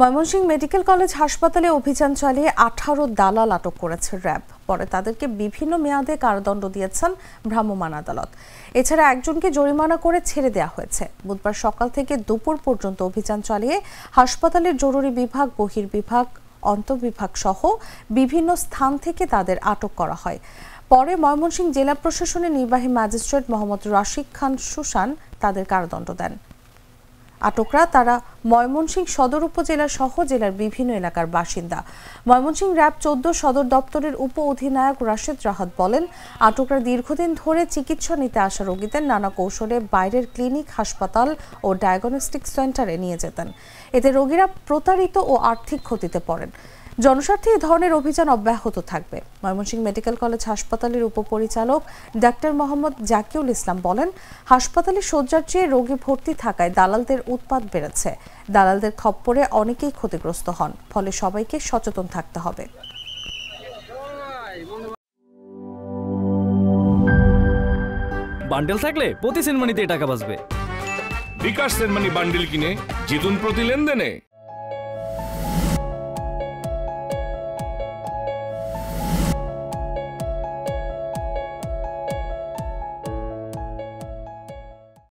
Mymensingh medical college হাসপাতালে অভিযান চালিয়ে 18 দালাল আটক করেছে র্যাব। পরে তাদেরকে বিভিন্ন মেয়াদে কারাদণ্ড দিয়েছেন ভ্রাম্যমাণ আদালত। এছাড়া একজনকে জরিমানা করে ছেড়ে দেওয়া হয়েছে। বুধবার সকাল থেকে দুপুর পর্যন্ত অভিযান চালিয়ে হাসপাতালের জরুরি বিভাগ, বহির্বিভাগ, অন্তর্বিভাগ সহ বিভিন্ন স্থান থেকে তাদের আটক করা হয়। পরে ময়মনসিংহ জেলা প্রশাসনের নির্বাহী ম্যাজিস্ট্রেট মোহাম্মদ রাশিক খান সুশান তাদের কারাদণ্ড দেন। আটকরা তারা ময়মনসিংহ সদর উপজেলা সহ জেলার বিভিন্ন এলাকার বাসিন্দা। ময়মনসিংহ র্যাব 14 সদর দপ্তরের উপ অধিনায়ক রাশেদ রাহাত বলেন, আটকরা দীর্ঘদিন ধরে চিকিৎসা নিতে আসা রোগীদের নানা কৌশলে বাইরের ক্লিনিক, হাসপাতাল ও ডায়াগনস্টিক সেন্টারে নিয়ে যেতেন। এতে রোগীরা প্রতারিত ও আর্থিক ক্ষতিতে পড়েন। জনস্বার্থে এই ধরনের অভিযান অব্যাহত থাকবে। ময়মনসিংহ মেডিকেল কলেজ হাসপাতালের উপপরিচালক ডাক্তার মোহাম্মদ জাকিউল ইসলাম বলেন, হাসপাতালে শয্যার চেয়ে রোগী ভর্তি থাকায় দালালদের উৎপাত বেড়েছে। দালালদের খপ্পরে অনেকেই ক্ষতিগ্রস্ত হন। ফলে সবাইকে সচেতন থাকতে হবে। বান্ডেল থাকলে প্রতি সেনমানিতে টাকা বাঁচবে। বিকাশ সেনমানি বান্ডেল কিনে জিতুন প্রতি লেনদেনে।